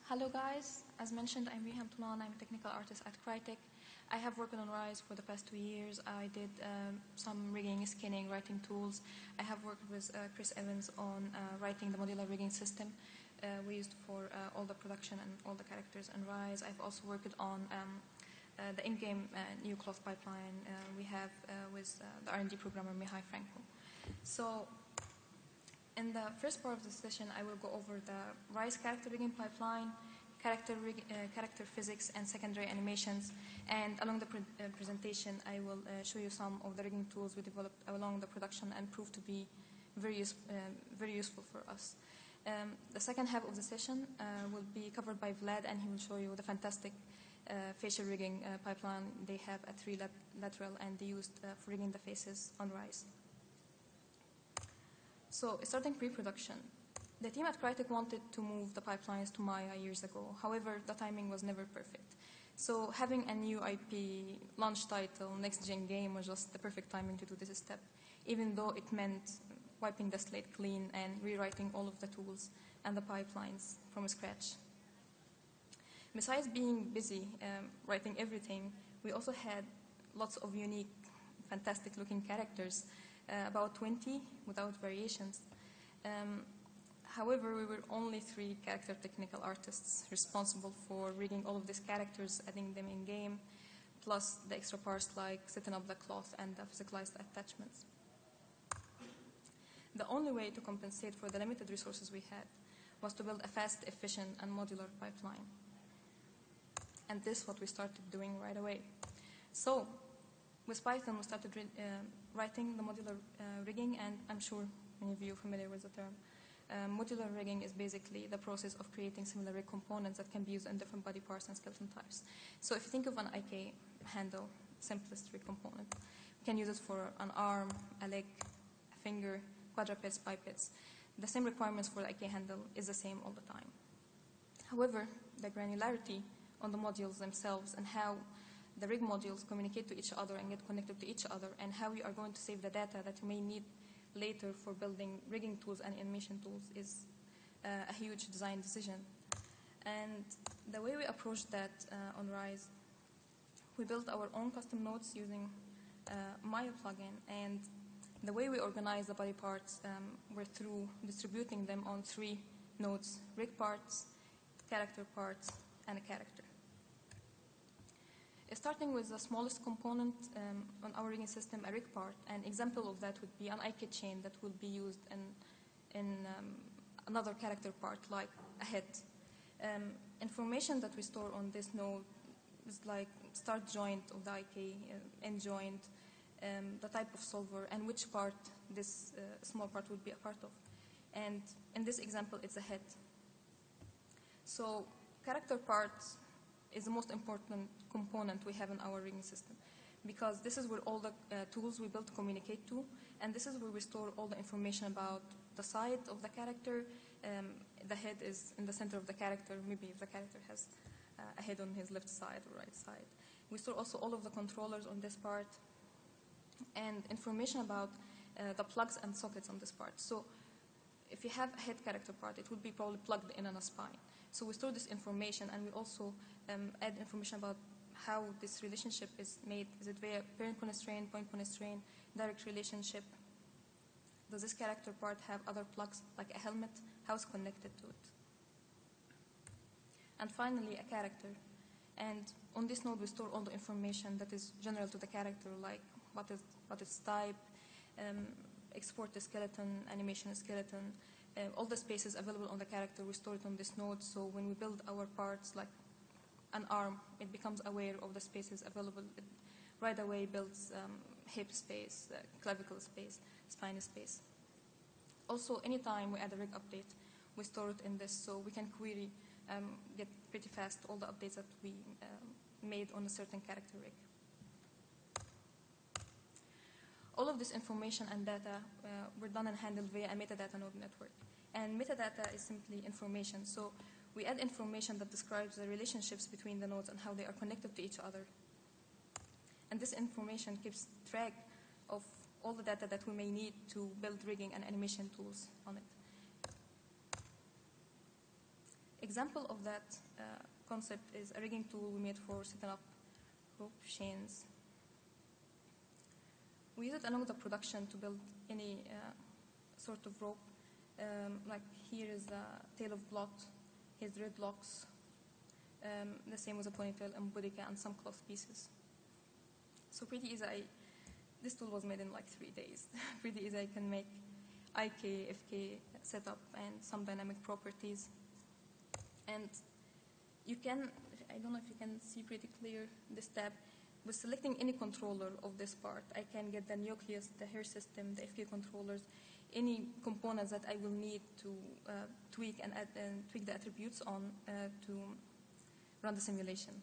Hello guys, as mentioned, I'm Riham Tunan. I'm a technical artist at Crytek. I have worked on Rise for the past 2 years. I did some rigging, skinning, writing tools. I have worked with Chris Evans on writing the modular rigging system we used for all the production and all the characters in Rise. I've also worked on the in-game new cloth pipeline we have with the R&D programmer Mihai Franco. So in the first part of the session, I will go over the Rise character rigging pipeline, character physics, and secondary animations. And along the presentation, I will show you some of the rigging tools we developed along the production and proved to be very useful for us. The second half of the session will be covered by Vlad, and he will show you the fantastic facial rigging pipeline they have at 3 lateral and they used for rigging the faces on Rise. So, starting pre-production. The team at Crytek wanted to move the pipelines to Maya years ago. However, the timing was never perfect. So, having a new IP launch title, next-gen game, was just the perfect timing to do this step, even though it meant wiping the slate clean and rewriting all of the tools and the pipelines from scratch. Besides being busy writing everything, we also had lots of unique, fantastic-looking characters. About 20 without variations. However, we were only 3 character technical artists responsible for rigging all of these characters, adding them in game, plus the extra parts like setting up the cloth and the physicalized attachments. The only way to compensate for the limited resources we had was to build a fast, efficient, and modular pipeline. And this is what we started doing right away. So, with Python, we started writing the modular rigging, and I'm sure many of you are familiar with the term. Modular rigging is basically the process of creating similar rig components that can be used in different body parts and skeleton types. So if you think of an IK handle, simplest rig component, you can use it for an arm, a leg, a finger, quadrupeds, bipeds. The same requirements for the IK handle is the same all the time. However, the granularity on the modules themselves and how the rig modules communicate to each other and get connected to each other, and how we are going to save the data that you may need later for building rigging tools and animation tools is a huge design decision. And the way we approached that on Rise, we built our own custom nodes using Maya plugin, and the way we organized the body parts were through distributing them on 3 nodes: rig parts, character parts, and a character. Starting with the smallest component on our rigging system, a rig part, an example of that would be an IK chain that will be used in another character part, like a head. Information that we store on this node is like start joint of the IK, end joint, the type of solver, and which part this small part would be a part of. And in this example, it's a head. So character parts is the most important component we have in our rigging system, because this is where all the tools we built communicate to, and this is where we store all the information about the side of the character. The head is in the center of the character, maybe if the character has a head on his left side or right side. We store also all of the controllers on this part, and information about the plugs and sockets on this part. So if you have a head character part, it would be probably plugged in on a spine. So we store this information, and we also add information about how this relationship is made. Is it via parent constraint, point constraint, direct relationship? Does this character part have other plugs, like a helmet? How it's connected to it? And finally, a character. And on this node, we store all the information that is general to the character, like what is type, export the skeleton, animation skeleton, all the spaces available on the character, we store it on this node. So when we build our parts, like an arm, it becomes aware of the spaces available. It right away builds hip space, clavicle space, spine space. Also, anytime we add a rig update, we store it in this, so we can query, get pretty fast all the updates that we made on a certain character rig. All of this information and data were done and handled via a metadata node network. And metadata is simply information. So we add information that describes the relationships between the nodes and how they are connected to each other. And this information keeps track of all the data that we may need to build rigging and animation tools on it. example of that concept is a rigging tool we made for setting up rope chains. We use it along the production to build any sort of rope. Like here is a tail of blot, here's dreadlocks, the same with a ponytail, embodica, and some cloth pieces. So pretty easy. This tool was made in like 3 days. Pretty easy. I can make IK, FK setup and some dynamic properties. And you can, I don't know if you can see pretty clear this tab. With selecting any controller of this part, I can get the nucleus, the hair system, the FK controllers, any components that I will need to tweak and tweak the attributes on to run the simulation.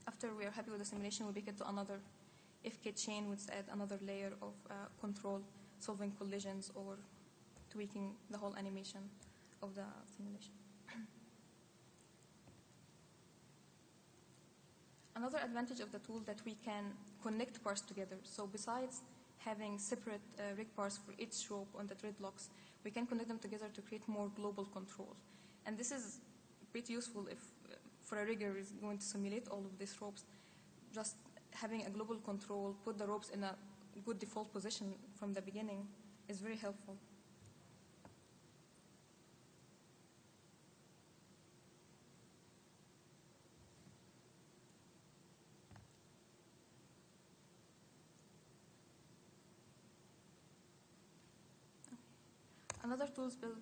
After we are happy with the simulation, we take it to another FK chain, which add another layer of control, solving collisions or tweaking the whole animation of the simulation. Another advantage of the tool that we can connect parts together. So besides having separate rig parts for each rope on the dreadlocks, we can connect them together to create more global control. And this is pretty useful if for a rigger is going to simulate all of these ropes. Just having a global control, put the ropes in a good default position from the beginning is very helpful. Another tool is built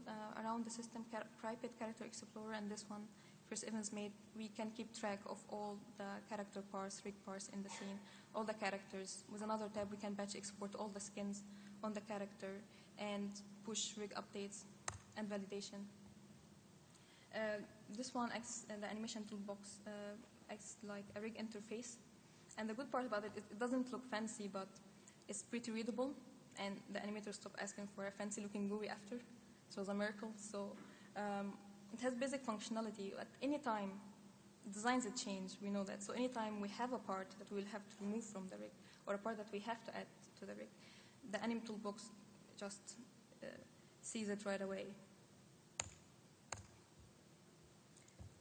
around the system, Private Character Explorer, and this one, First Evans made. We can keep track of all the character parts, rig parts in the scene, all the characters. With another tab, we can batch export all the skins on the character and push rig updates and validation. This one acts, the animation toolbox acts like a rig interface. And the good part about it, it doesn't look fancy, but it's pretty readable. And the animators stop asking for a fancy looking GUI after. So it's a miracle. So it has basic functionality. At any time, designs that change, we know that. So anytime we have a part that we'll have to remove from the rig, or a part that we have to add to the rig, the anim toolbox just sees it right away.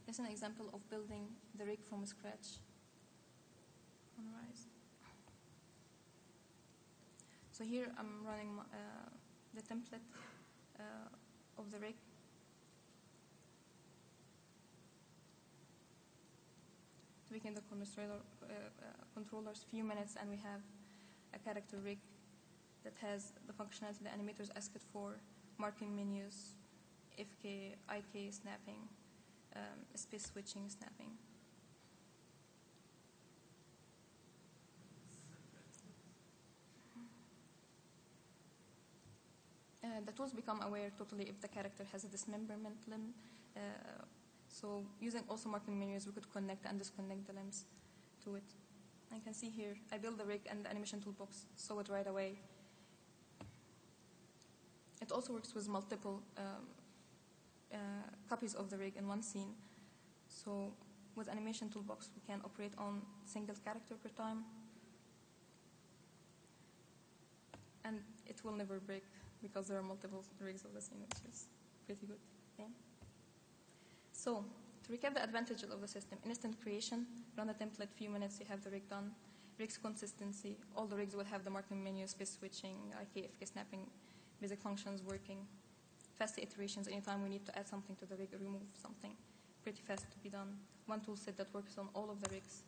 Here's an example of building the rig from scratch on Rise. So here I'm running the template of the rig. Tweaking the controllers, few minutes, and we have a character rig that has the functionality the animators asked for: marking menus, FK, IK snapping, space switching snapping. The tools become aware totally if the character has a dismemberment limb. So using also marking menus, we could connect and disconnect the limbs to it. I can see here, I build the rig and the animation toolbox saw it right away. It also works with multiple copies of the rig in one scene. So with animation toolbox, we can operate on single character per time. And it will never break because there are multiple rigs of the scene, which is pretty good. Okay. So to recap the advantages of the system: instant creation, run the template, few minutes, you have the rig done. Rigs consistency, all the rigs will have the marking menu, space switching, IK, FK snapping, basic functions working. Fast iterations, anytime we need to add something to the rig or remove something, pretty fast to be done. One tool set that works on all of the rigs.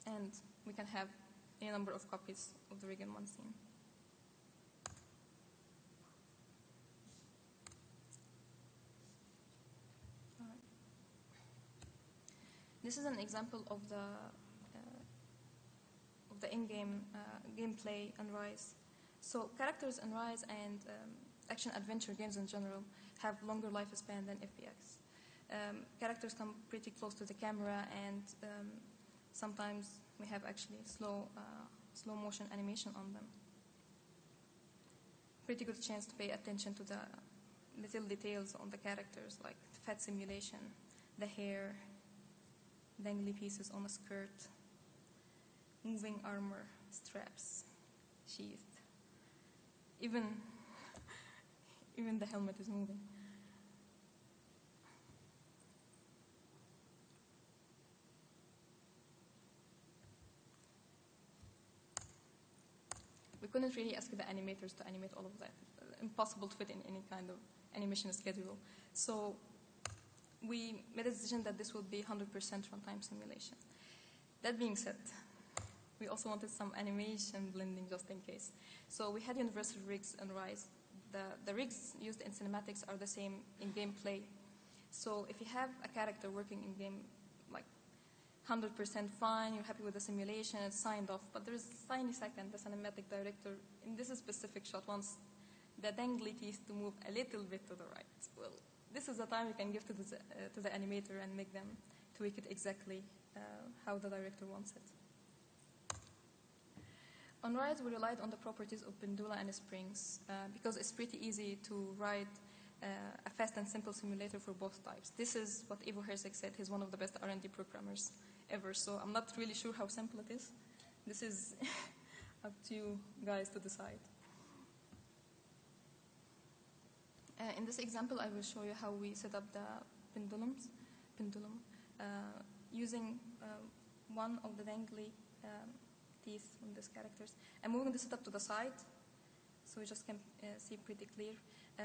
And we can have any number of copies of the rig in one scene. This is an example of the in-game gameplay and Rise. So characters in Rise and action-adventure games in general have longer lifespan than FPX. Characters come pretty close to the camera, and sometimes we have actually slow motion animation on them. Pretty good chance to pay attention to the little details on the characters, like the fat simulation, the hair, dangly pieces on a skirt, moving armor, straps, sheathed. Even even the helmet is moving. We couldn't really ask the animators to animate all of that. Impossible to fit in any kind of animation schedule. So we made a decision that this would be 100% runtime simulation. That being said, we also wanted some animation blending just in case. So we had universal rigs and Rise. The rigs used in cinematics are the same in gameplay. So if you have a character working in game like 100% fine, you're happy with the simulation, it's signed off, but there's a tiny second, the cinematic director, in this specific shot, wants the dangly teeth to move a little bit to the right. Well, this is the time you can give to the animator and make them tweak it exactly how the director wants it. On Rise, we relied on the properties of pendula and springs because it's pretty easy to write a fast and simple simulator for both types. This is what Ivo Herzeg said. He's one of the best R&D programmers ever, so I'm not really sure how simple it is. This is up to you guys to decide. In this example, I will show you how we set up the pendulum, using one of the dangly teeth on these characters. I'm moving the setup to the side, so you just can see pretty clear.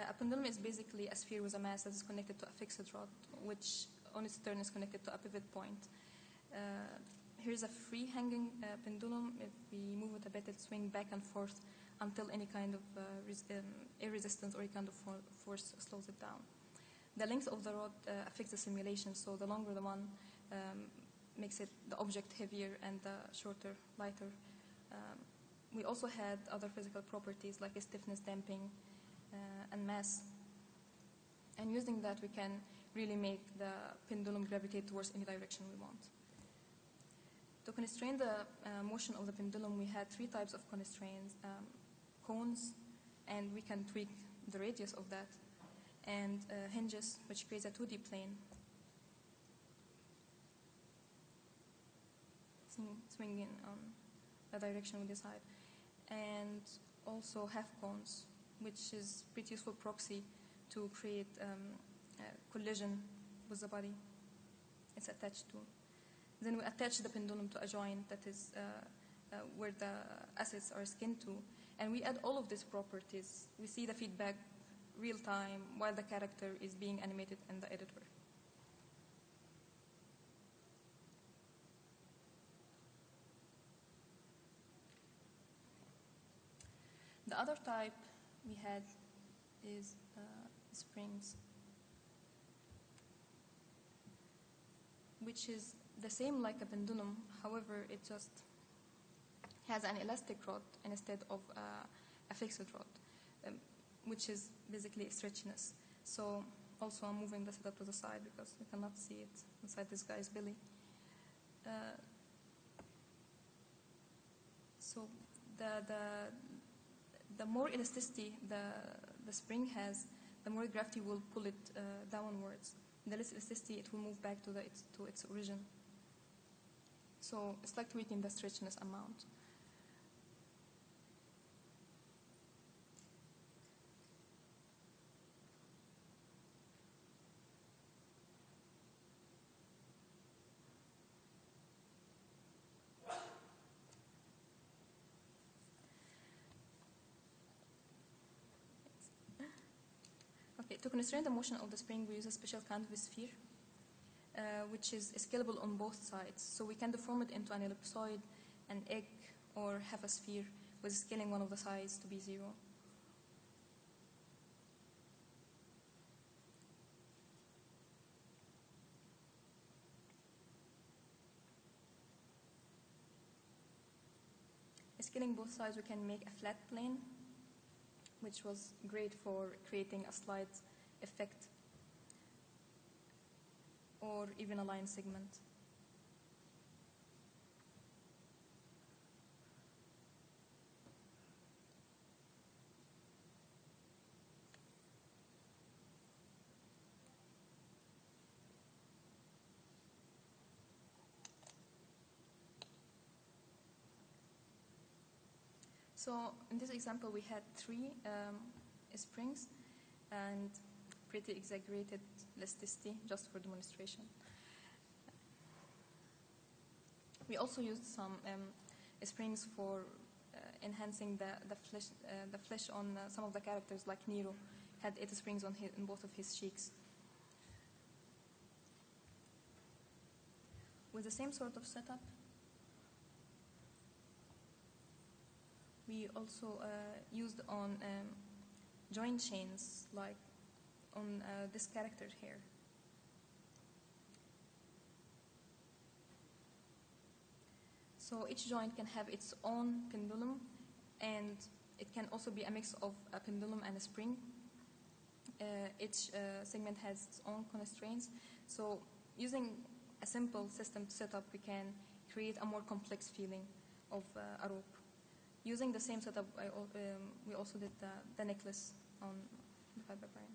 A pendulum is basically a sphere with a mass that is connected to a fixed rod, which on its turn is connected to a pivot point. Here's a free hanging pendulum. If we move it a bit, it swings back and forth until any kind of air resistance or any kind of force slows it down. The length of the rod affects the simulation, so the longer the one makes it the object heavier and the shorter lighter. We also had other physical properties like stiffness, damping, and mass. And using that, we can really make the pendulum gravitate towards any direction we want. To constrain the motion of the pendulum, we had three types of constraints: cones, and we can tweak the radius of that, and hinges, which creates a 2D plane. Swinging on the direction we decide. And also half cones, which is pretty useful proxy to create a collision with the body it's attached to. Then we attach the pendulum to a joint that is where the assets are skinned to, and we add all of these properties. We see the feedback real time while the character is being animated in the editor. The other type we had is springs, which is the same like a pendulum. However, it just has an elastic rod instead of a fixed rod, which is basically stretchiness. So also I'm moving the setup to the side because you cannot see it inside this guy's belly. So the more elasticity the spring has, the more gravity will pull it downwards. The less elasticity, it will move back to its origin. So it's like tweaking the stretchiness amount. Okay, to constrain the motion of the spring, we use a special kind of sphere, which is scalable on both sides. So we can deform it into an ellipsoid, an egg, or half a sphere, with scaling one of the sides to be 0. Scaling both sides, we can make a flat plane, which was great for creating a slide effect or even a line segment. So in this example, we had 3 springs, and pretty exaggerated elasticity just for demonstration. We also used some springs for enhancing the flesh on some of the characters, like Nero had 8 springs on both of his cheeks. With the same sort of setup, we also used on joint chains, like on this character here. So each joint can have its own pendulum, and it can also be a mix of a pendulum and a spring. Each segment has its own constraints. So using a simple system to set up, we can create a more complex feeling of a rope. Using the same setup, we also did the necklace on the fiber brain.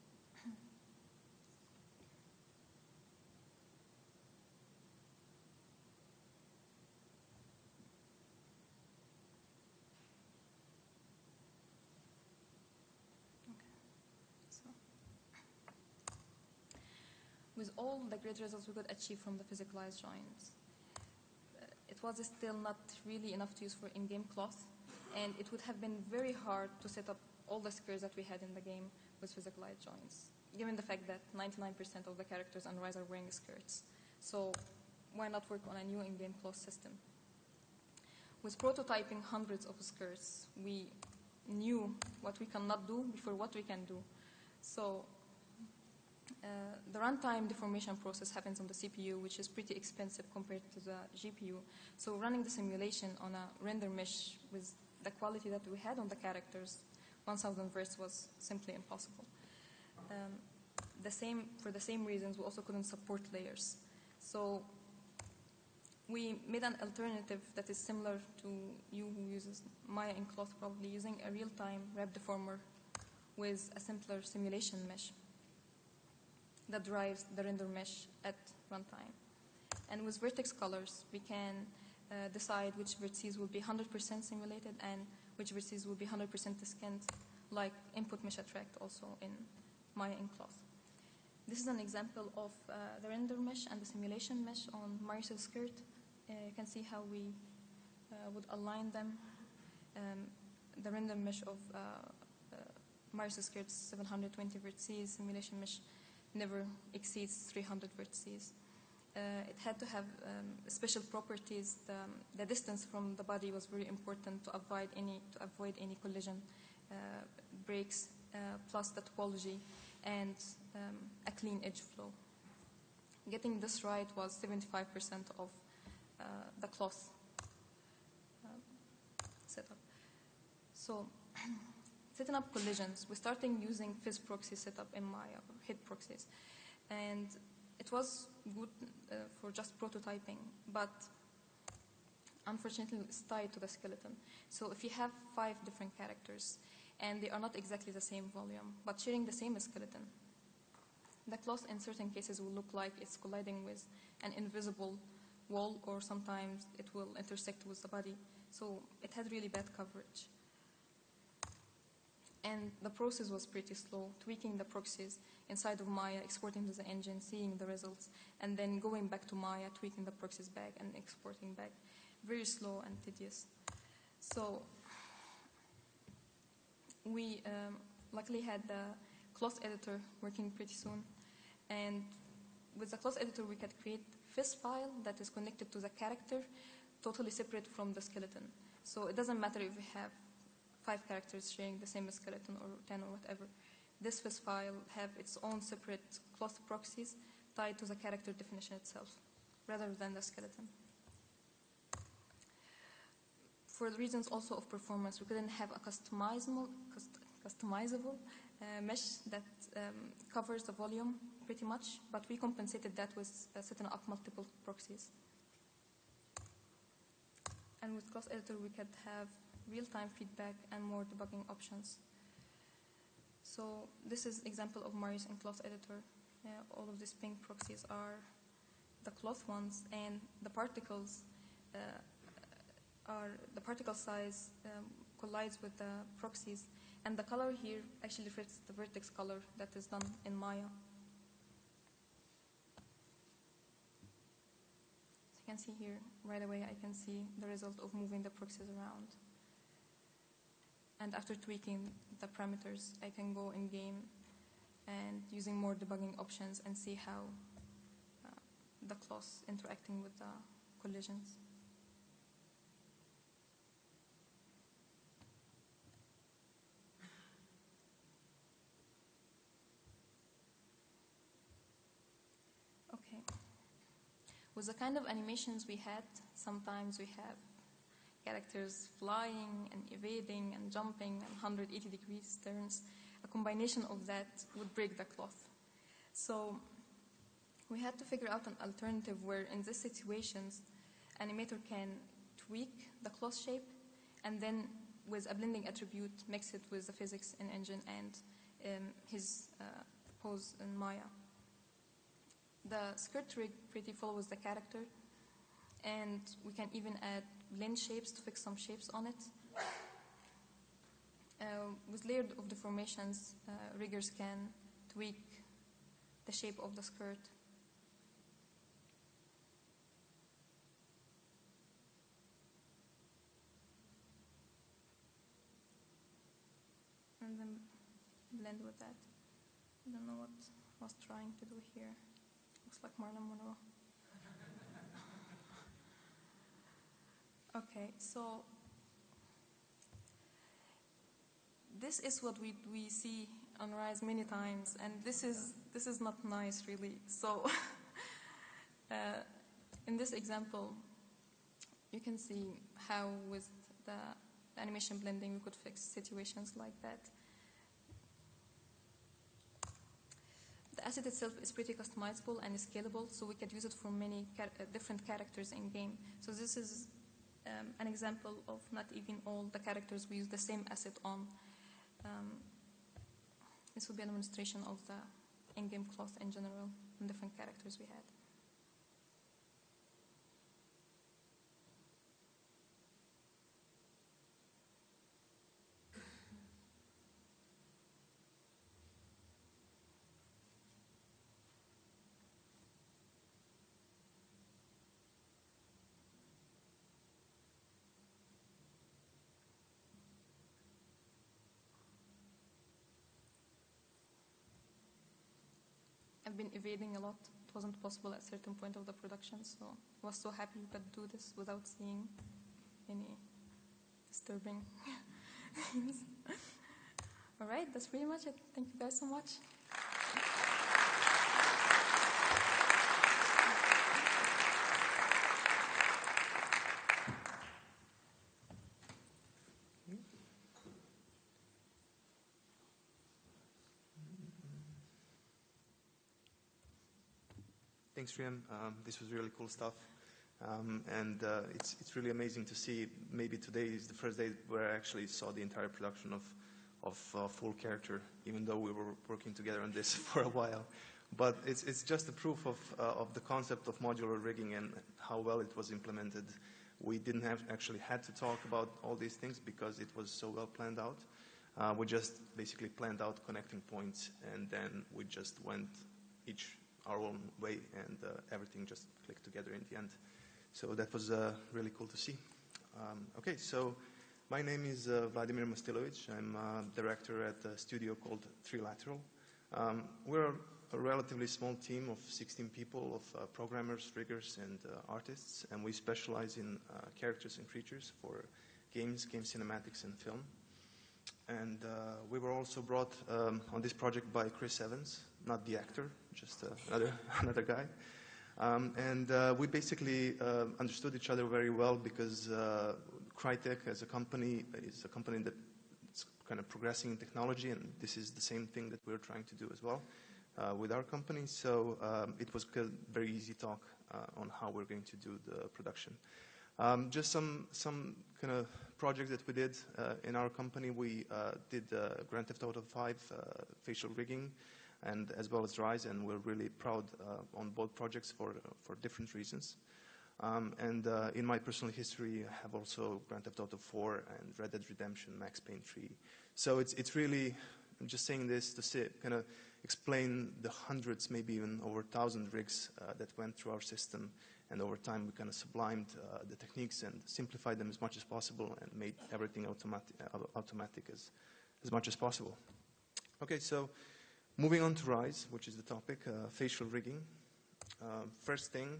With all the great results we could achieve from the physicalized joints, it was still not really enough to use for in-game cloth, and it would have been very hard to set up all the skirts that we had in the game with physicalized joints, given the fact that 99% of the characters on Rise are wearing skirts. So why not work on a new in-game cloth system? With prototyping hundreds of skirts, we knew what we cannot do before what we can do. So the runtime deformation process happens on the CPU, which is pretty expensive compared to the GPU. So running the simulation on a render mesh with the quality that we had on the characters, 1000 Hz, was simply impossible. For the same reasons, we also couldn't support layers. So we made an alternative that is similar to you who uses Maya in cloth, probably using a real-time wrap deformer with a simpler simulation mesh that drives the render mesh at runtime. And with vertex colors, we can decide which vertices will be 100% simulated and which vertices will be 100% skinned, like input mesh attract also in Maya in cloth. This is an example of the render mesh and the simulation mesh on Marius' skirt. You can see how we would align them. The render mesh of Marius' skirt is 720 vertices, simulation mesh never exceeds 300 vertices. It had to have special properties. The distance from the body was very important to avoid any collision breaks, plus the topology and a clean edge flow. Getting this right was 75% of the cloth setup. So setting up collisions, we started using fizz proxy setup in Maya, or hit proxies. And it was good for just prototyping, but unfortunately it's tied to the skeleton. So if you have 5 different characters and they are not exactly the same volume, but sharing the same skeleton, the cloth in certain cases will look like it's colliding with an invisible wall, or sometimes it will intersect with the body. So it had really bad coverage. And the process was pretty slow, tweaking the proxies inside of Maya, exporting to the engine, seeing the results, and then going back to Maya, tweaking the proxies back and exporting back. Very slow and tedious. So we luckily had the cloth editor working pretty soon. And with the cloth editor, we could create fizz file that is connected to the character, totally separate from the skeleton. So it doesn't matter if we have 5 characters sharing the same skeleton or 10 or whatever. This fizz file have its own separate cloth proxies tied to the character definition itself, rather than the skeleton. For the reasons also of performance, we couldn't have a customizable mesh that covers the volume pretty much, but we compensated that with setting up multiple proxies. And with cloth editor, we could have real-time feedback and more debugging options. So this is example of Marius in cloth editor. All of these pink proxies are the cloth ones, and the particles are the particle size collides with the proxies. And the color here actually reflects the vertex color that is done in Maya. So you can see here, right away, I can see the result of moving the proxies around. And after tweaking the parameters, I can go in game and using more debugging options and see how the class interacting with the collisions. Okay. With the kind of animations we had, sometimes we have characters flying and evading and jumping and 180 degrees turns. A combination of that would break the cloth. So we had to figure out an alternative where in these situations, animator can tweak the cloth shape and then with a blending attribute mix it with the physics in engine and his pose in Maya. The skirt rig pretty follows the character, and we can even add blend shapes to fix some shapes on it. With layered of deformations, riggers can tweak the shape of the skirt. And then blend with that. I don't know what I was trying to do here. Looks like Marilyn Monroe. Okay, so this is what we see on Rise many times, and this is not nice really. So in this example, you can see how with the animation blending we could fix situations like that. The asset itself is pretty customizable and scalable, so we could use it for many different characters in game. So this is an example of not even all the characters we use the same asset on. This will be an demonstration of the in-game cloth in general and different characters we had. I've been evading a lot. It wasn't possible at a certain point of the production, so I was so happy we could do this without seeing any disturbing things. All right, that's pretty much it. Thank you guys so much. Thanks, Riem. This was really cool stuff. It's really amazing to see. Maybe today is the first day where I actually saw the entire production of full character, even though we were working together on this for a while. But it's just a proof of the concept of modular rigging and how well it was implemented. We didn't actually had to talk about all these things because it was so well planned out. We just basically planned out connecting points, and then we just went each our own way, and everything just clicked together in the end. So that was really cool to see. Okay, so my name is Vladimir Mastilovic. I'm a director at a studio called Trilateral. We're a relatively small team of 16 people, of programmers, riggers, and artists, and we specialize in characters and creatures for games, game cinematics, and film. And we were also brought on this project by Chris Evans, not the actor, just another guy. We basically understood each other very well because Crytek as a company is a company that's kind of progressing in technology, and this is the same thing that we're trying to do as well with our company. So it was a very easy talk on how we're going to do the production. Just some kind of projects that we did in our company. We did Grand Theft Auto 5 facial rigging, and as well as Rise, and we're really proud on both projects for different reasons. In my personal history, I have also Grand Theft Auto 4 and Red Dead Redemption, Max Payne 3. So it's really, I'm just saying this to kind of explain the hundreds, maybe even over 1,000 rigs that went through our system. And over time, we kind of sublimed the techniques and simplified them as much as possible and made everything automatic as much as possible. Okay, so moving on to RISE, which is the topic, facial rigging. First thing,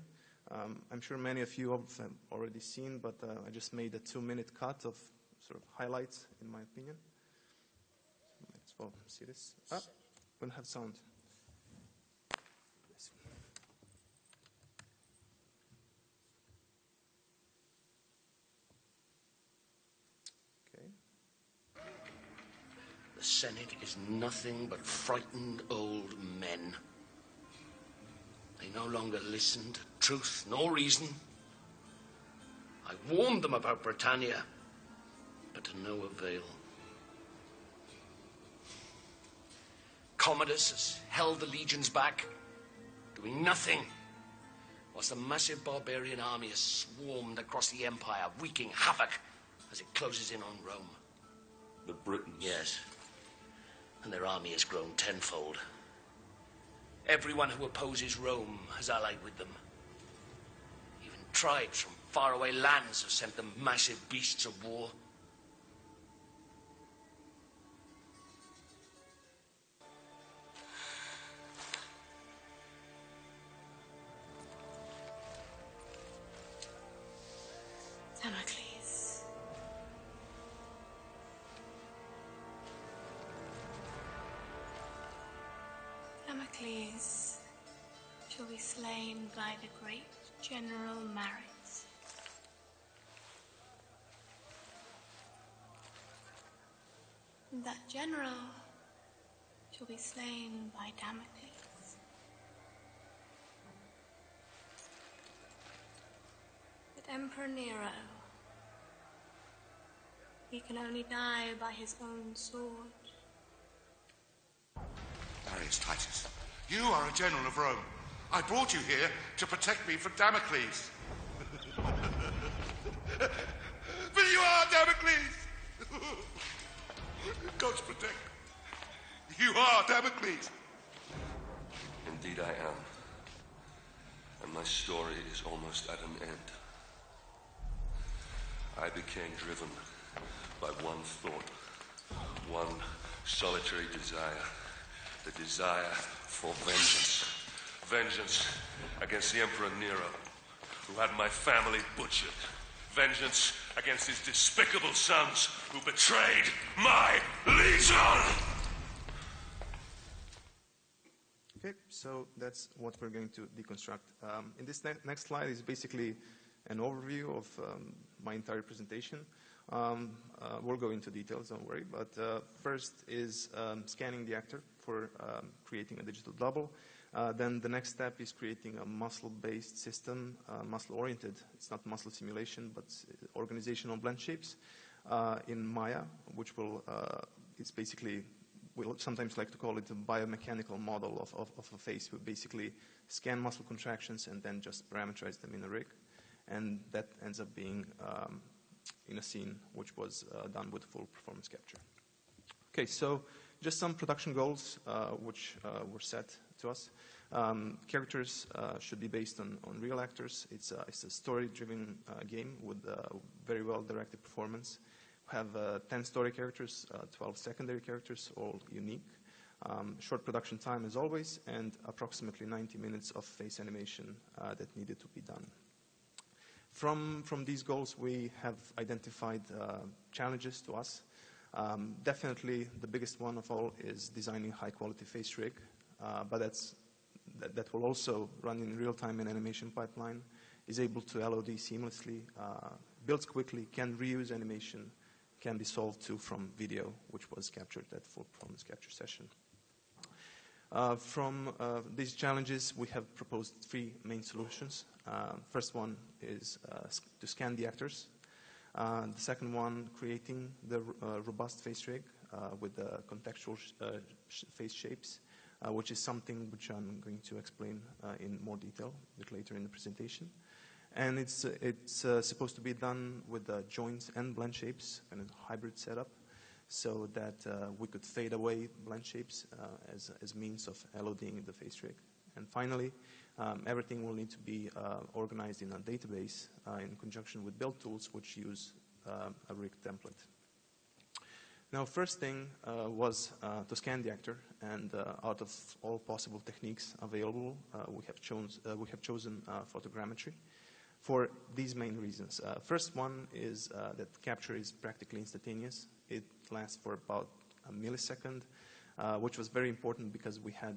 I'm sure many of you have already seen, but I just made a 2-minute cut of sort of highlights, in my opinion. Might as well see this. We'll have sound. The Senate is nothing but frightened old men. They no longer listen to truth nor reason. I warned them about Britannia, but to no avail. Commodus has held the legions back, doing nothing, whilst the massive barbarian army has swarmed across the empire, wreaking havoc as it closes in on Rome. The Britons? Yes. And their army has grown tenfold. Everyone who opposes Rome has allied with them. Even tribes from faraway lands have sent them massive beasts of war. Damocles. Damocles shall be slain by the great General Maritz. That general shall be slain by Damocles. But Emperor Nero, he can only die by his own sword. Darius Titus, you are a general of Rome. I brought you here to protect me from Damocles. But you are Damocles! God's protect. You are Damocles! Indeed I am. And my story is almost at an end. I became driven by one thought, one solitary desire. The desire for vengeance. Vengeance against the Emperor Nero, who had my family butchered. Vengeance against his despicable sons, who betrayed my legion! Okay, so that's what we're going to deconstruct. In this next slide is basically an overview of my entire presentation. We'll go into details, don't worry, but first is scanning the actor for creating a digital double. Then the next step is creating a muscle-based system, muscle-oriented. It's not muscle simulation, but organizational blend shapes in Maya, which will, it's basically, we'll sometimes like to call it a biomechanical model of a face. We basically scan muscle contractions and then just parameterize them in a rig. And that ends up being in a scene which was done with full performance capture. Okay, so just some production goals which were set to us. Characters should be based on real actors. It's a story-driven game with very well-directed performance. We have 10 story characters, 12 secondary characters, all unique. Short production time as always, and approximately 90 minutes of face animation that needed to be done. From these goals, we have identified challenges to us. Definitely the biggest one of all is designing high-quality face rig, but that will also run in real-time in animation pipeline, is able to LOD seamlessly, builds quickly, can reuse animation, can be solved too from video, which was captured at full performance capture session. From these challenges, we have proposed 3 main solutions. First one is to scan the actors. The second one, creating the robust face rig with the contextual face shapes, which is something which I'm going to explain in more detail a bit later in the presentation. And it's supposed to be done with joints and blend shapes and a hybrid setup, so that we could fade away blend shapes as means of LODing the face rig. And finally, everything will need to be organized in a database in conjunction with build tools, which use a rig template. Now, first thing was to scan the actor, and out of all possible techniques available, we have chosen photogrammetry for these main reasons. First one is that capture is practically instantaneous. It lasts for about a millisecond, which was very important because we had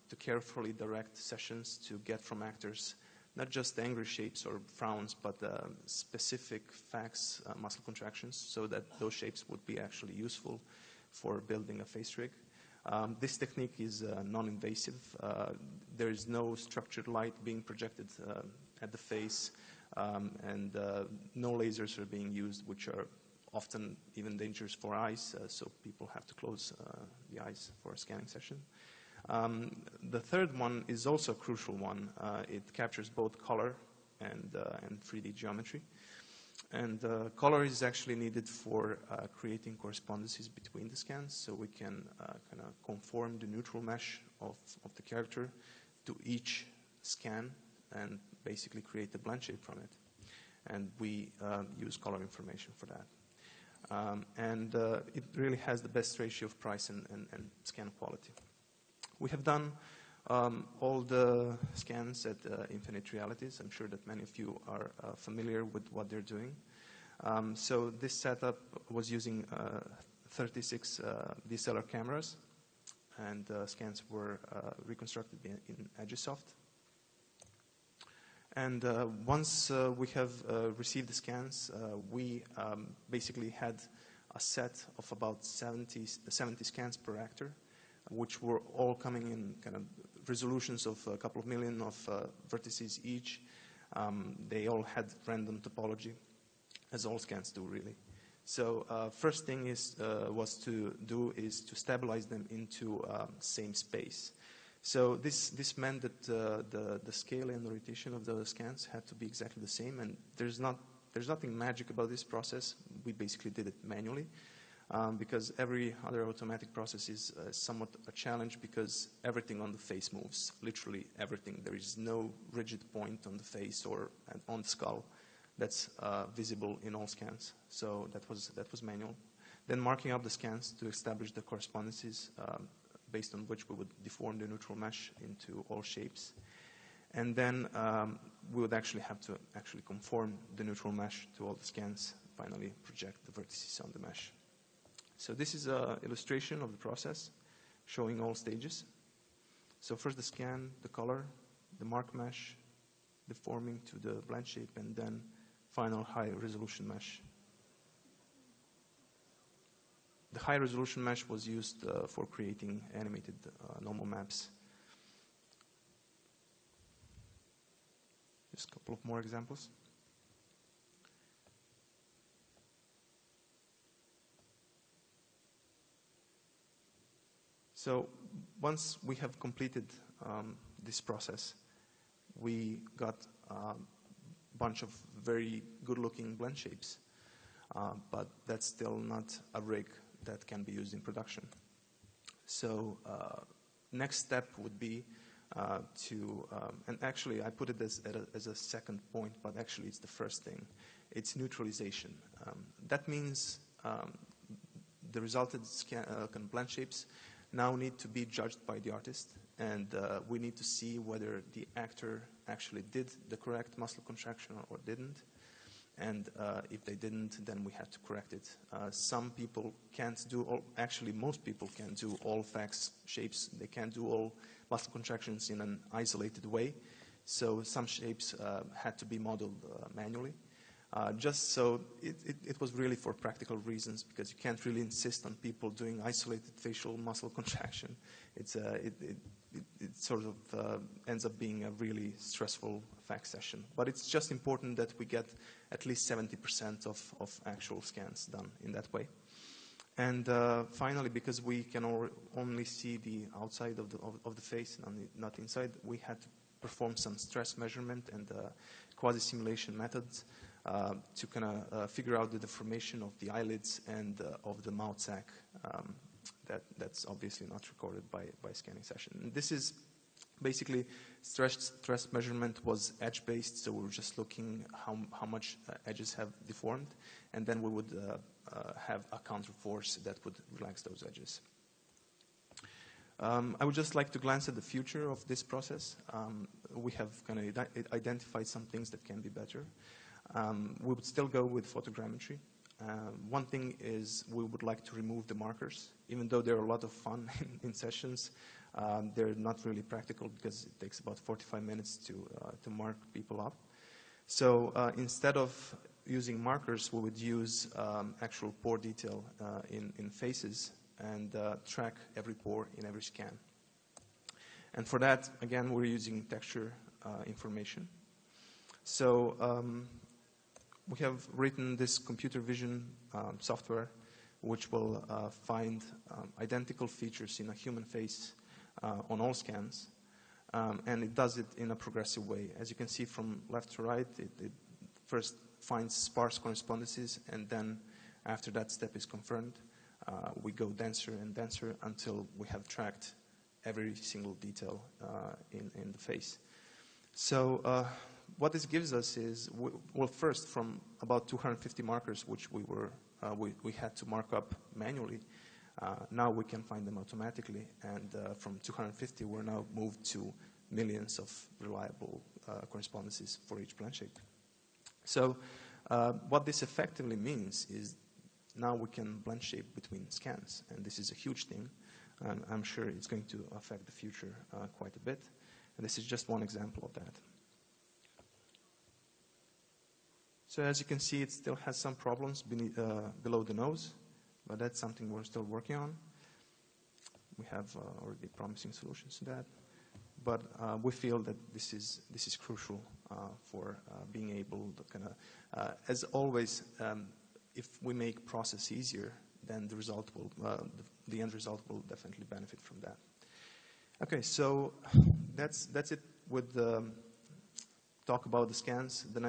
to carefully direct sessions to get from actors not just angry shapes or frowns, but specific facts, muscle contractions, so that those shapes would be actually useful for building a face rig. This technique is non-invasive. There is no structured light being projected at the face, and no lasers are being used, which are often even dangerous for eyes, so people have to close the eyes for a scanning session. The third one is also a crucial one. It captures both color and 3D geometry. And color is actually needed for creating correspondences between the scans, so we can kind of conform the neutral mesh of the character to each scan and basically create a blend shape from it. And we use color information for that. It really has the best ratio of price and scan quality. We have done all the scans at Infinite Realities. I'm sure that many of you are familiar with what they're doing. So this setup was using 36 DSLR cameras, and scans were reconstructed in Agisoft. And once we have received the scans, we basically had a set of about 70 scans per actor, which were all coming in kind of resolutions of a couple of million of vertices each. They all had random topology, as all scans do, really. So first thing was to stabilize them into same space. So this meant that the scale and orientation of the scans had to be exactly the same, and there's nothing magic about this process. We basically did it manually. Because every other automatic process is somewhat a challenge, because everything on the face moves, literally everything. There is no rigid point on the face or on the skull that's visible in all scans. So that was manual. Then marking up the scans to establish the correspondences based on which we would deform the neutral mesh into all shapes. And then we would actually have to conform the neutral mesh to all the scans, finally project the vertices on the mesh. So this is an illustration of the process showing all stages. So first the scan, the color, the mark mesh, deforming to the blend shape, and then final high resolution mesh. The high resolution mesh was used for creating animated normal maps. Just a couple of more examples. So once we have completed this process, we got a bunch of very good-looking blend shapes, but that's still not a rig that can be used in production. So next step would be and actually I put it as a second point, but actually it's the first thing. It's neutralization. That means the resulted blend shapes now need to be judged by the artist, and we need to see whether the actor actually did the correct muscle contraction or didn't. And if they didn't, then we have to correct it. Some people can't do all, actually most people can't do all fax shapes. They can't do all muscle contractions in an isolated way. So some shapes had to be modeled manually. Just so it was really for practical reasons, because you can't really insist on people doing isolated facial muscle contraction. It sort of ends up being a really stressful fax session. But it's just important that we get at least 70% of actual scans done in that way. And finally, because we can only see the outside of the face, not inside, we had to perform some stress measurement and quasi-simulation methods to kind of figure out the deformation of the eyelids and of the mouth sac. That's obviously not recorded by scanning session. And this is basically stress measurement was edge-based, so we were just looking how much edges have deformed, and then we would have a counterforce that would relax those edges. I would just like to glance at the future of this process. We have kind of identified some things that can be better. We would still go with photogrammetry. One thing is we would like to remove the markers. Even though they're a lot of fun in sessions, they're not really practical because it takes about 45 minutes to mark people up. So instead of using markers, we would use actual pore detail in faces and track every pore in every scan. And for that, again, we're using texture information. So we have written this computer vision software which will find identical features in a human face on all scans. And it does it in a progressive way. As you can see from left to right, it first finds sparse correspondences, and then after that step is confirmed, we go denser and denser until we have tracked every single detail in the face. So what this gives us is, well, first from about 250 markers, which we had to mark up manually, now we can find them automatically, and from 250 we're now moved to millions of reliable correspondences for each blend shape. So what this effectively means is now we can blend shape between scans, and this is a huge thing, and I'm sure it's going to affect the future quite a bit. And this is just one example of that. So as you can see, it still has some problems below the nose, but that's something we're still working on. We have already promising solutions to that, but we feel that this is crucial for being able to kind of, as always, if we make process easier, then the result will, the end result will definitely benefit from that. Okay, so that's it with the talk about the scans. The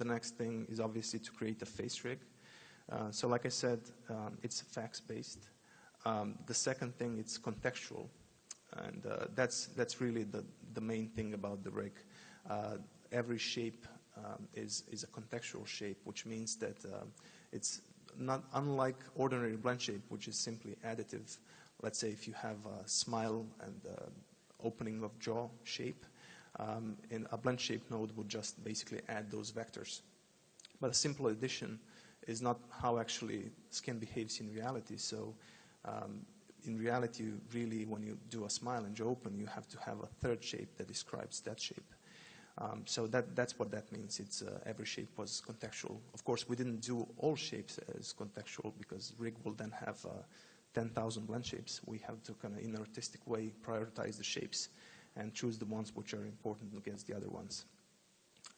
next thing is obviously to create a face rig. So like I said, it's facts-based. The second thing, it's contextual, and that's really the main thing about the rig. Every shape is a contextual shape, which means that it's not unlike ordinary blend shape, which is simply additive. Let's say if you have a smile and opening of jaw shape, in a blend shape node would just basically add those vectors. But a simple addition is not how actually skin behaves in reality. So in reality, really, when you do a smile and jaw open, you have to have a third shape that describes that shape. So that's what that means. It's every shape was contextual. Of course, we didn't do all shapes as contextual because rig will then have 10,000 blend shapes. We have to kind of, in an artistic way, prioritize the shapes and choose the ones which are important against the other ones.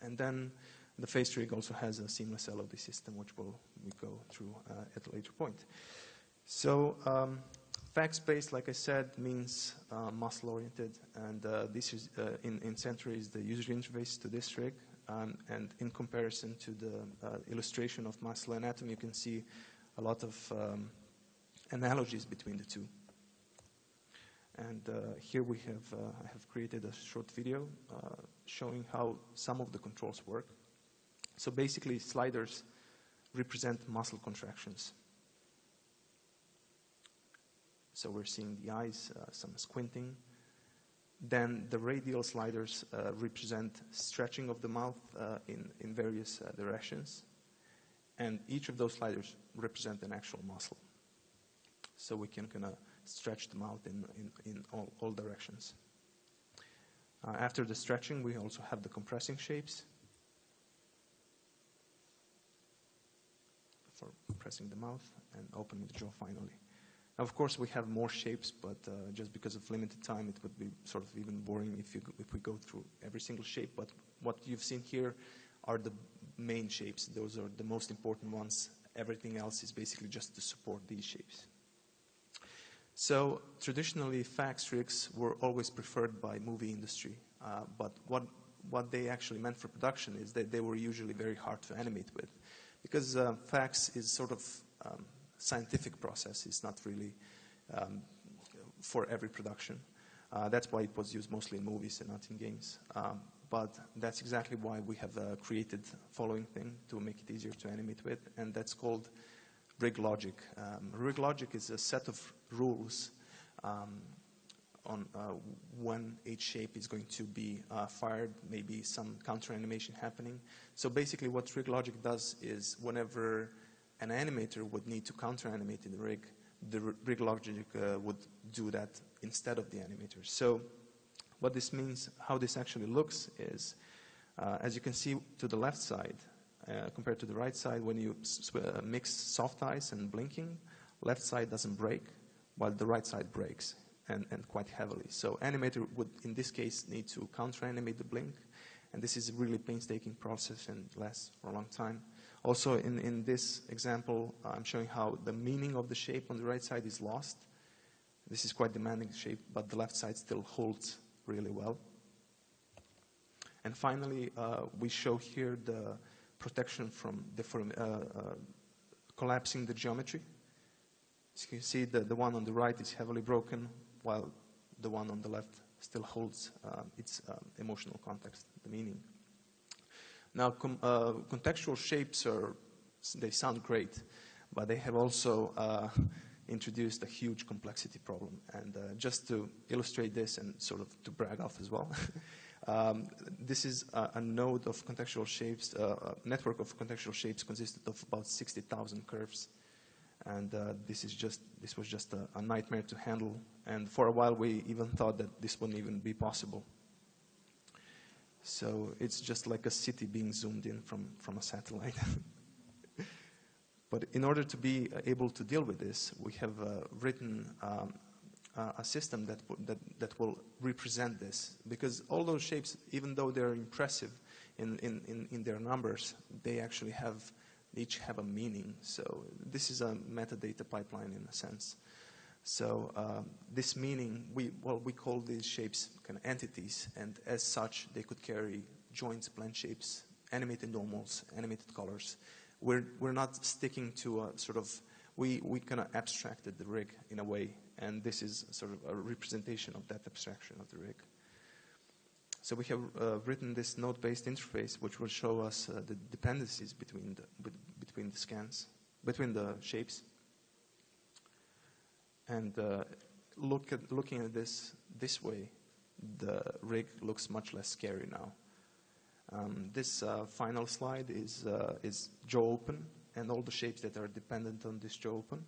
And then the face rig also has a seamless LOD system, which we go through at a later point. So facts-based, like I said, means muscle-oriented, and this is in center is the user interface to this rig, and in comparison to the illustration of muscle anatomy, you can see a lot of analogies between the two. And here we have I have created a short video showing how some of the controls work. So basically, sliders represent muscle contractions. So we're seeing the eyes, some squinting. Then the radial sliders represent stretching of the mouth in various directions. And each of those sliders represent an actual muscle. So we can kind of stretch the mouth in all directions. After the stretching, we also have the compressing shapes for compressing the mouth and opening the jaw finally. Now, of course, we have more shapes, but just because of limited time, it would be sort of even boring if we go through every single shape. But what you've seen here are the main shapes. Those are the most important ones. Everything else is basically just to support these shapes. So traditionally, fax rigs were always preferred by movie industry. but what they actually meant for production is that they were usually very hard to animate with, because fax is sort of scientific process. It's not really for every production. That's why it was used mostly in movies and not in games. But that's exactly why we have created the following thing to make it easier to animate with, and that's called rig logic. Rig logic is a set of rules on when each shape is going to be fired, maybe some counter animation happening. So basically what rig logic does is whenever an animator would need to counter animate in the rig logic would do that instead of the animator. So what this means, how this actually looks is, as you can see to the left side, compared to the right side, when you mix soft ice and blinking, left side doesn't break, while the right side breaks, and quite heavily. So animator would, in this case, need to counter-animate the blink, and this is a really painstaking process and lasts for a long time. Also, in this example, I'm showing how the meaning of the shape on the right side is lost. This is quite demanding shape, but the left side still holds really well. And finally, we show here the protection from collapsing the geometry. As you can see, the one on the right is heavily broken, while the one on the left still holds its emotional context, the meaning. Now, contextual shapes they sound great, but they have also introduced a huge complexity problem. And just to illustrate this and sort of to brag off as well, this is a node of contextual shapes, a network of contextual shapes consisted of about 60,000 curves. And this was just a nightmare to handle. And for a while, we even thought that this wouldn't even be possible. So it's just like a city being zoomed in from a satellite. But in order to be able to deal with this, we have written a system that will represent this. Because all those shapes, even though they're impressive in their numbers, they actually each have a meaning. So this is a metadata pipeline in a sense. So this meaning, we call these shapes kind of entities, and as such, they could carry joints, blend shapes, animated normals, animated colors. We're not sticking to a sort of, we kind of abstracted the rig in a way, and this is sort of a representation of that abstraction of the rig. So we have written this node-based interface, which will show us the dependencies between the scans, between the shapes. And looking at this way, the rig looks much less scary now. This final slide is jaw open, and all the shapes that are dependent on this jaw open.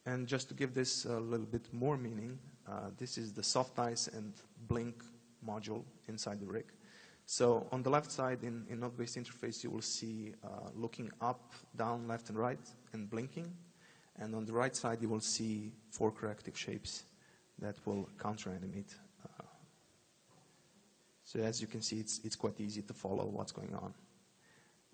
And just to give this a little bit more meaning, this is the soft ice and blink module inside the rig. So on the left side in node-based interface, you will see looking up, down, left, and right, and blinking. And on the right side, you will see 4 corrective shapes that will counter-animate. So as you can see, it's quite easy to follow what's going on.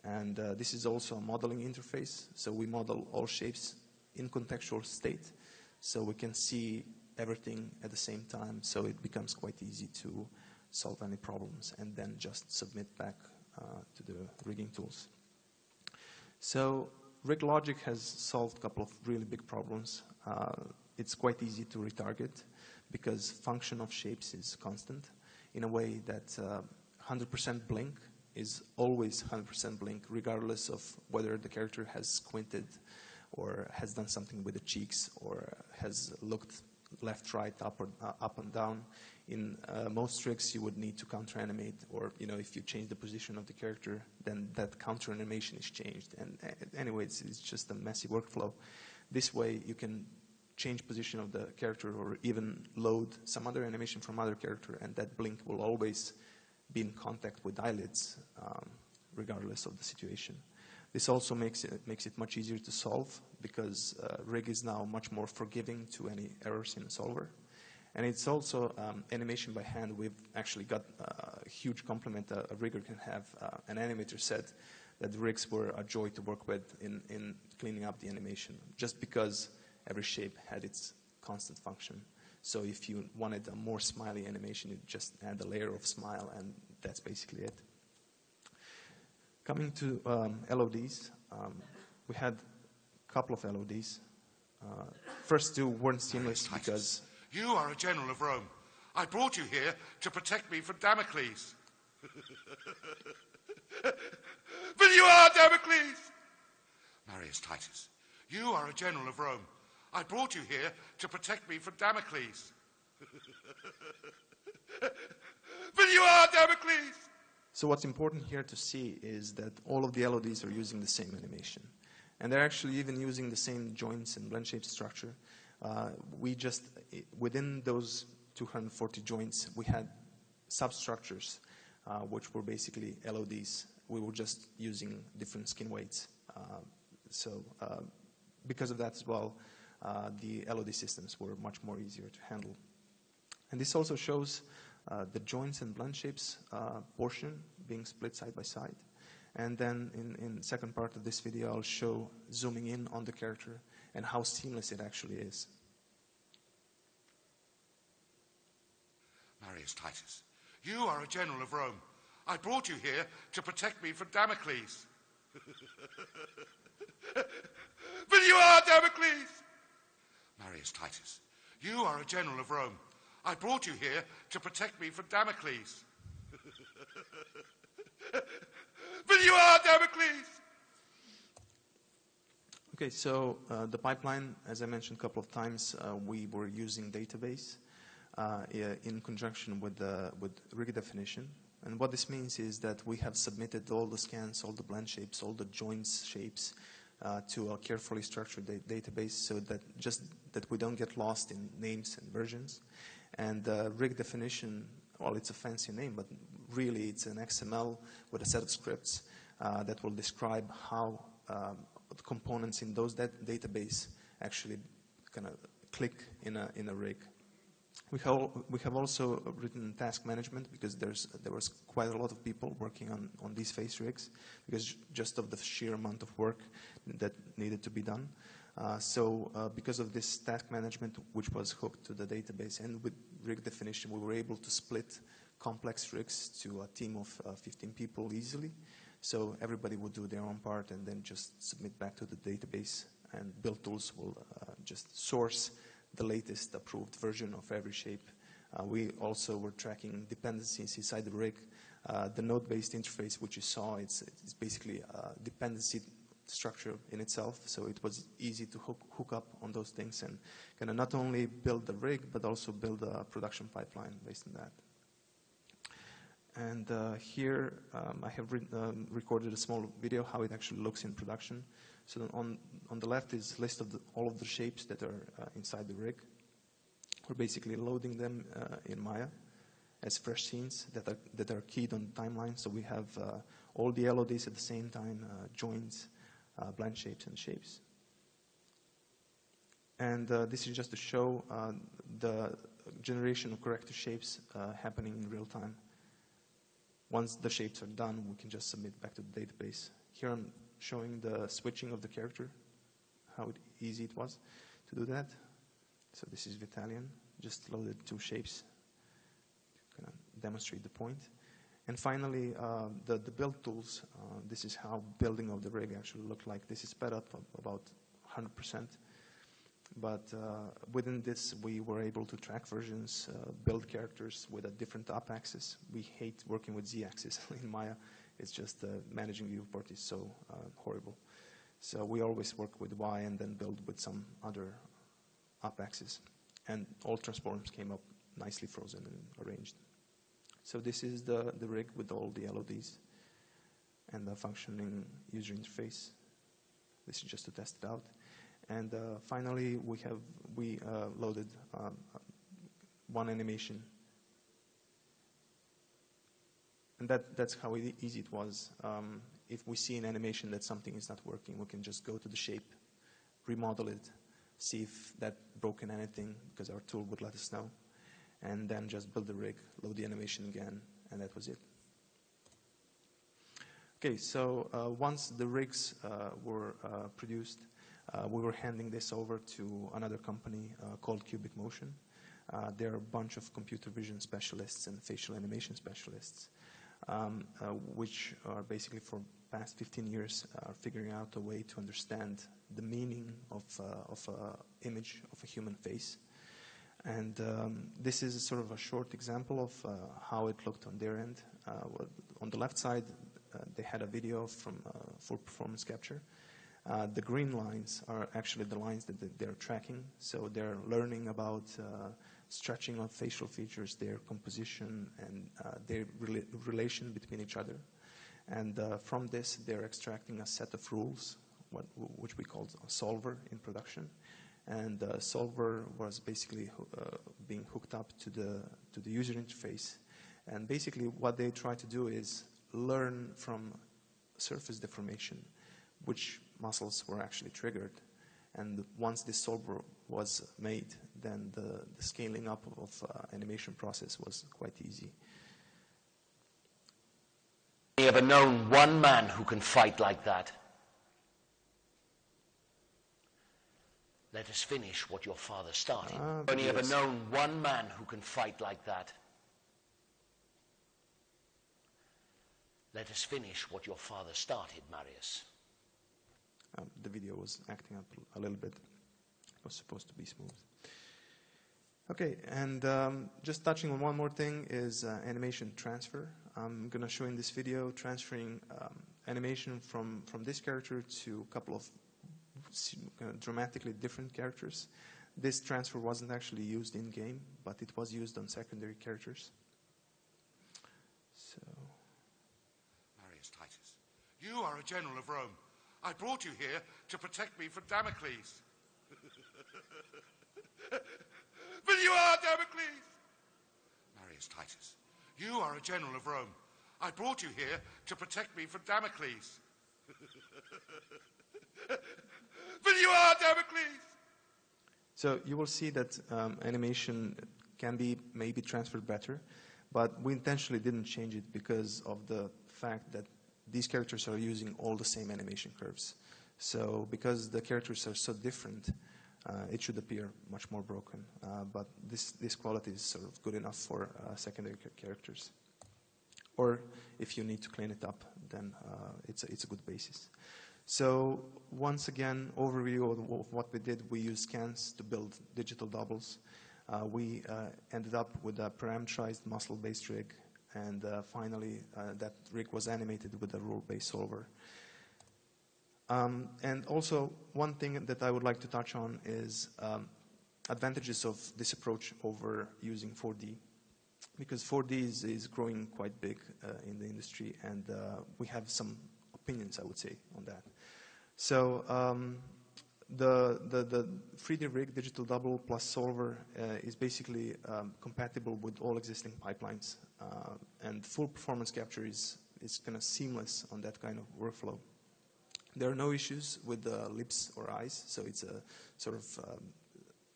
And this is also a modeling interface. So we model all shapes in contextual state, so we can see everything at the same time, so it becomes quite easy to solve any problems and then just submit back to the rigging tools. So rig logic has solved a couple of really big problems. It's quite easy to retarget because function of shapes is constant in a way that 100% blink is always 100% blink regardless of whether the character has squinted or has done something with the cheeks, or has looked left, right, up and down. In most rigs, you would need to counter-animate, or if you change the position of the character, then that counter-animation is changed. And anyway, it's just a messy workflow. This way, you can change position of the character, or even load some other animation from other character, and that blink will always be in contact with eyelids, regardless of the situation. This also makes it much easier to solve because rig is now much more forgiving to any errors in the solver. And it's also animation by hand. We've actually got a huge compliment a rigger can have. An animator said that the rigs were a joy to work with in cleaning up the animation, just because every shape had its constant function. So if you wanted a more smiley animation, you just add a layer of smile, and that's basically it. Coming to LODs, we had a couple of LODs. First two weren't seamless because... You are a general of Rome. I brought you here to protect me from Damocles. But you are Damocles! Marius Titus, you are a general of Rome. I brought you here to protect me from Damocles. But you are Damocles! So what's important here to see is that all of the LODs are using the same animation. And they're actually even using the same joints and blend shape structure. We just, within those 240 joints, we had substructures, which were basically LODs. We were just using different skin weights. Because of that as well, the LOD systems were much more easier to handle. And this also shows the joints and blend shapes portion being split side by side. And then in the second part of this video, I'll show zooming in on the character and how seamless it actually is. Marius Titus, you are a general of Rome. I brought you here to protect me from Damocles. But you are Damocles! Marius Titus, you are a general of Rome. I brought you here to protect me from Damocles. But you are Damocles! Okay, so the pipeline, as I mentioned a couple of times, we were using database in conjunction with rig definition. And what this means is that we have submitted all the scans, all the blend shapes, all the joints shapes to a carefully structured database so that we don't get lost in names and versions. And rig definition, well, it's a fancy name, but really it's an XML with a set of scripts that will describe how the components in those database actually kind of click in a rig. We have also written task management because there was quite a lot of people working on these face rigs because just of the sheer amount of work that needed to be done. Because of this task management, which was hooked to the database and with rig definition, we were able to split complex rigs to a team of 15 people easily. So everybody would do their own part and then just submit back to the database, and build tools will just source the latest approved version of every shape. We also were tracking dependencies inside the rig. The node-based interface, which you saw, it's basically a dependency structure in itself, so it was easy to hook up on those things and kind of not only build the rig, but also build a production pipeline based on that. And here I have recorded a small video how it actually looks in production. So on the left is a list of all of the shapes that are inside the rig. We're basically loading them in Maya as fresh scenes that are keyed on the timeline. So we have all the LODs at the same time, joints, blend shapes, and shapes. And this is just to show the generation of corrected shapes happening in real time. Once the shapes are done, we can just submit back to the database. Here I'm showing the switching of the character, how easy it was to do that. So this is Vitalian, just loaded 2 shapes to kind of demonstrate the point. And finally, the build tools, this is how building of the rig actually looked like. This is sped up about 100%. But within this, we were able to track versions, build characters with a different up axis. We hate working with Z-axis in Maya. It's just managing viewport is so horrible. So we always work with Y and then build with some other up axis. And all transforms came up nicely frozen and arranged. So this is the rig with all the LODs and the functioning user interface. This is just to test it out. And finally, we loaded one animation. And that's how easy it was. If we see in animation that something is not working, we can just go to the shape, remodel it, see if that broken anything, because our tool would let us know, and then just build the rig, load the animation again, and that was it. Okay, so once the rigs were produced, we were handing this over to another company called Cubic Motion. There are a bunch of computer vision specialists and facial animation specialists, which are basically for the past 15 years figuring out a way to understand the meaning of an image of a human face. And this is sort of a short example of how it looked on their end. On the left side, they had a video from full performance capture. The green lines are actually the lines that they're tracking. So they're learning about stretching of facial features, their composition, and their relation between each other. And from this, they're extracting a set of rules, which we call a solver in production. And solver was basically being hooked up to the user interface. And basically what they try to do is learn from surface deformation, which muscles were actually triggered. And once this solver was made, then the scaling up of animation process was quite easy. Have you ever known one man who can fight like that? Let us finish what your father started. Only yes. ever known one man who can fight like that? Let us finish what your father started, Marius. The video was acting up a little bit. It was supposed to be smooth. Okay, and just touching on one more thing is animation transfer. I'm going to show in this video transferring animation from this character to a couple of dramatically different characters. This transfer wasn't actually used in-game, but it was used on secondary characters. So, Marius Titus, you are a general of Rome. I brought you here to protect me from Damocles. But you are Damocles! Marius Titus, you are a general of Rome. I brought you here to protect me from Damocles. But you are Damocles! So you will see that animation can be maybe transferred better, but we intentionally didn't change it because of the fact that these characters are using all the same animation curves. So because the characters are so different, it should appear much more broken. But this quality is sort of good enough for secondary characters. Or if you need to clean it up, then it's a good basis. So once again, overview of what we did. We used scans to build digital doubles. We ended up with a parameterized muscle-based rig. And finally, that rig was animated with a rule-based solver. And also, one thing that I would like to touch on is advantages of this approach over using 4D. Because 4D is growing quite big in the industry, and we have some opinions, I would say, on that. So the 3D rig, digital double plus solver, is basically compatible with all existing pipelines. And full performance capture is kind of seamless on that kind of workflow. There are no issues with the lips or eyes, so it's a sort of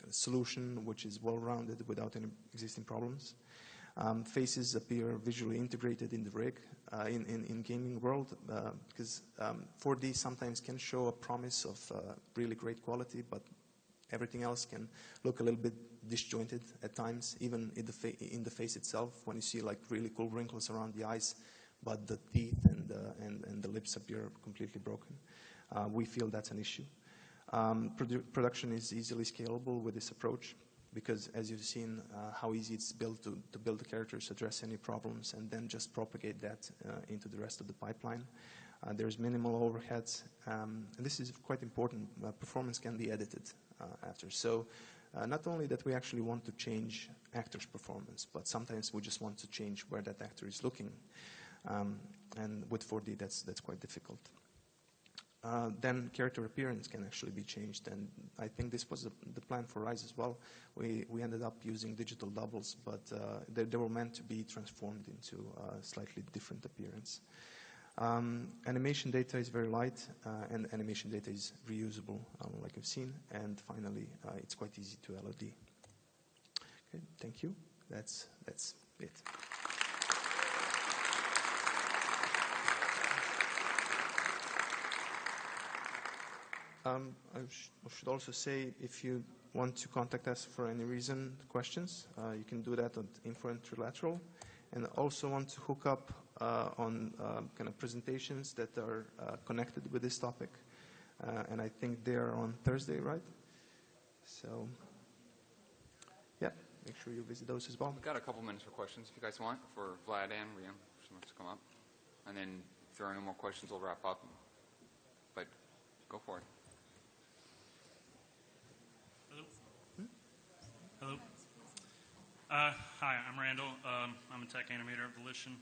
solution which is well-rounded without any existing problems. Faces appear visually integrated in the rig in gaming world because 4D sometimes can show a promise of really great quality, but everything else can look a little bit disjointed at times, even in the face itself, when you see like really cool wrinkles around the eyes, but the teeth and the lips appear completely broken. We feel that's an issue. Production is easily scalable with this approach, because as you've seen how easy it's built to build the characters, address any problems, and then just propagate that into the rest of the pipeline. There's minimal overheads, and this is quite important. Performance can be edited after. So not only that we actually want to change actors' performance, but sometimes we just want to change where that actor is looking. And with 4D, that's quite difficult. Then character appearance can actually be changed, and I think this was the plan for Rise as well. We ended up using digital doubles, but they were meant to be transformed into a slightly different appearance. Animation data is very light, and animation data is reusable, like you've seen. And finally, it's quite easy to LOD. Okay, thank you. That's it. I should also say, if you want to contact us for any reason, questions, you can do that on Info and Trilateral. And also want to hook up on kind of presentations that are connected with this topic. And I think they're on Thursday, right? So, yeah, make sure you visit those as well. We've got a couple minutes for questions if you guys want, for Vlad and Rian, if she wants to come up. And then if there are no more questions, we'll wrap up. But go for it. Hello. Hello. Hi, I'm Randall. I'm a tech animator at Volition.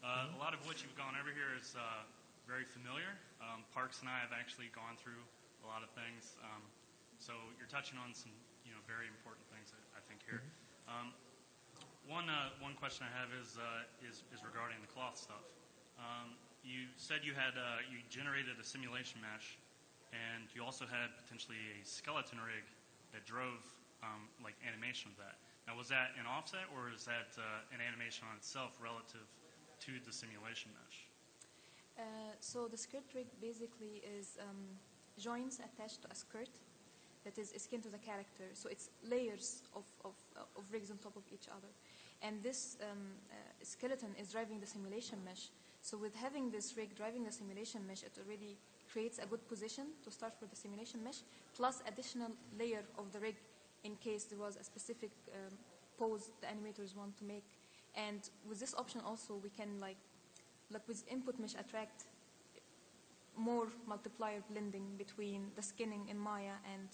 A lot of what you've gone over here is very familiar. Parks and I have actually gone through a lot of things. So you're touching on some, very important things, I think, here. One question I have is regarding the cloth stuff. You said you had you generated a simulation mesh, and you also had potentially a skeleton rig that drove like animation of that. Now, was that an offset, or is that an animation on itself relative to the simulation mesh? So the skirt rig basically is joints attached to a skirt that is skinned to the character. So it's layers of rigs on top of each other. And this skeleton is driving the simulation mesh. So with having this rig driving the simulation mesh, it already creates a good position to start with the simulation mesh, plus additional layer of the rig in case there was a specific pose the animators want to make. And with this option also, we can like with input mesh attract more multiplier blending between the skinning in Maya and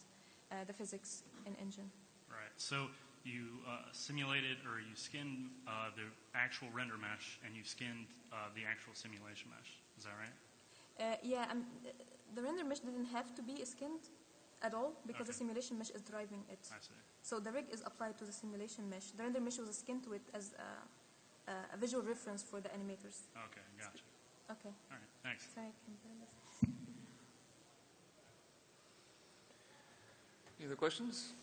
the physics in Engine. Right. So you simulated, or you skinned the actual render mesh, and you skinned the actual simulation mesh. Is that right? Yeah, the render mesh didn't have to be skinned at all because Okay. the simulation mesh is driving it. I see. So the rig is applied to the simulation mesh. The render mesh was skinned to it as a visual reference for the animators. Okay, gotcha. Okay. All right, thanks. So I can do this. Any other questions?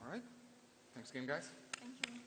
All right. Thanks again, guys. Thank you.